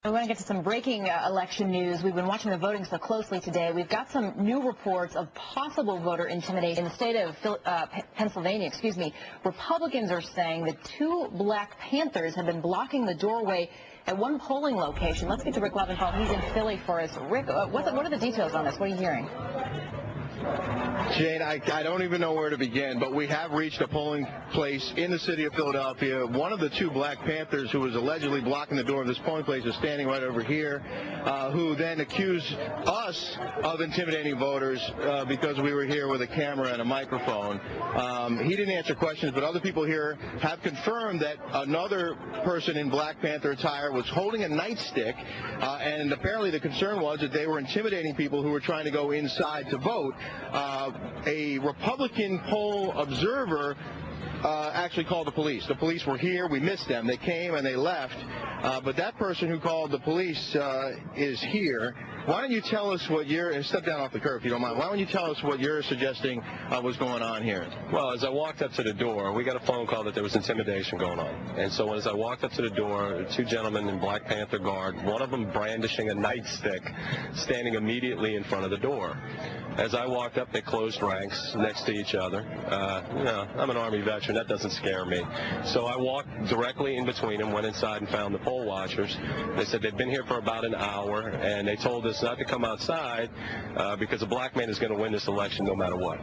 We want to get to some breaking election news. We've been watching the voting so closely today. We've got some new reports of possible voter intimidation in the state of Pennsylvania. Republicans are saying that 2 Black Panthers have been blocking the doorway at one polling location. Let's get to Rick Leventhal. He's in Philly for us. Rick, what are the details on this? What are you hearing? Jane, I don't even know where to begin, but we have reached a polling place in the city of Philadelphia. One of the 2 Black Panthers who was allegedly blocking the door of this polling place is standing right over here, who then accused us of intimidating voters because we were here with a camera and a microphone. He didn't answer questions, but other people here have confirmed that another person in Black Panther attire was holding a nightstick, and apparently the concern was that they were intimidating people who were trying to go inside to vote. A Republican poll observer actually called the police. The police were here. We missed them. They came and they left. But that person who called the police is here. Why don't you tell us what step down off the curb if you don't mind. Why don't you tell us what you're suggesting was going on here? Well, as I walked up to the door, we got a phone call that there was intimidation going on. And so as I walked up to the door, 2 gentlemen in Black Panther garb, one of them brandishing a nightstick, standing immediately in front of the door. As I walked up, they closed ranks next to each other. I'm an Army veteran. That doesn't scare me. So I walked directly in between them, went inside and found the poll watchers. They said they'd been here for about an hour, and they told us not to come outside because a black man is going to win this election no matter what.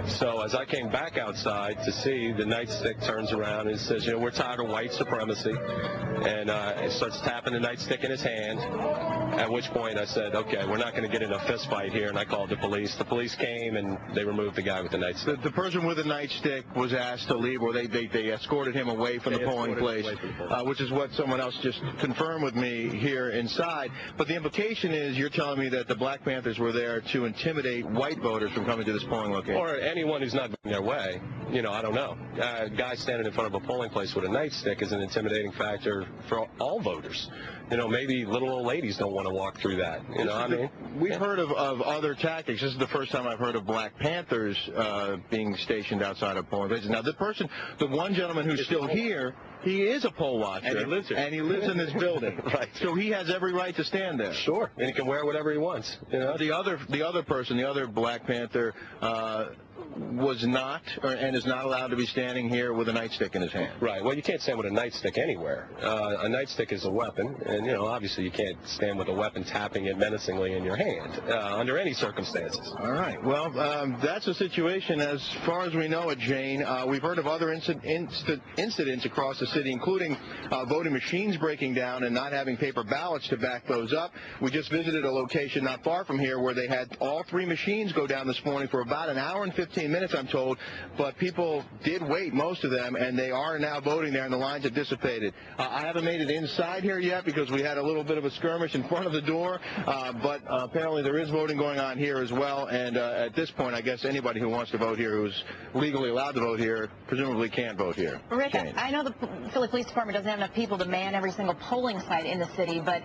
So as I came back outside to see, the nightstick turns around and says, we're tired of white supremacy, and it starts tapping the nightstick in his hand, at which point I said, okay, we're not going to get in a fist fight here, and I called the police. The police came, and they removed the guy with the nightstick. The person with the nightstick was asked to leave, or they escorted him away from the polling place, which is what someone else just confirmed with me here inside. But the implication is you're telling me that the Black Panthers were there to intimidate white voters from coming to this polling location. Or anyone who's not going their way. I don't know. A guy standing in front of a polling place with a nightstick is an intimidating factor for all voters. Maybe little old ladies don't want to walk through that. We've heard of other tactics. This is the first time I've heard of Black Panthers being stationed outside of polling places. Now, the one gentleman who's still here, he is a poll watcher. And he lives here. And he lives in this building. Right. So he has every right to stand there. Sure. And he can wear whatever he wants. The other person, the other Black Panther, was not and is not allowed to be standing here with a nightstick in his hand. Right. Well, you can't stand with a nightstick anywhere. A nightstick is a weapon, and obviously you can't stand with a weapon tapping it menacingly in your hand under any circumstances. All right. Well, that's the situation as far as we know it, Jane. We've heard of other incidents across the city, including voting machines breaking down and not having paper ballots to back those up. We just visited a location not far from here where they had all 3 machines go down this morning for about an hour and 15 minutes, I'm told, but people did wait, most of them, and they are now voting there, and the lines have dissipated. I haven't made it inside here yet because we had a little bit of a skirmish in front of the door, but apparently there is voting going on here as well, and at this point, I guess anybody who wants to vote here, who's legally allowed to vote here, presumably can vote here. Rick, Jane. I know the Philly Police Department doesn't have enough people to man every single polling site in the city, but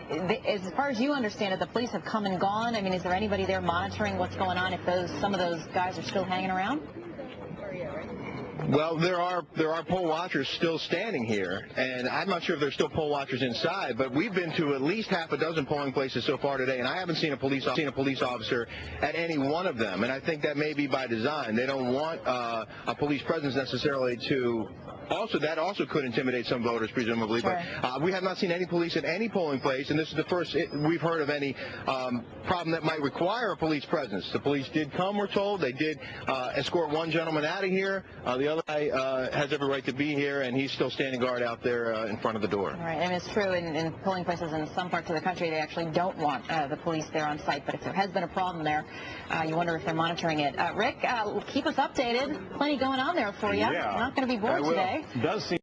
as far as you understand it, the police have come and gone. I mean, is there anybody there monitoring what's going on if some of those guys are still hanging around? Well, there are poll watchers still standing here, and I'm not sure if there's still poll watchers inside, but we've been to at least half a dozen polling places so far today, and I haven't seen a police officer at any one of them, and I think that may be by design. They don't want a police presence necessarily to... That also could intimidate some voters, presumably. Sure. But we have not seen any police at any polling place, and this is the first we've heard of any problem that might require a police presence. The police did come, we're told. They did escort one gentleman out of here. The other guy has every right to be here, and he's still standing guard out there in front of the door. Right, and it's true in polling places in some parts of the country, they actually don't want the police there on site. But if there has been a problem there, you wonder if they're monitoring it. Rick, keep us updated. Plenty going on there for you. Yeah. You're not going to be bored today. Does seem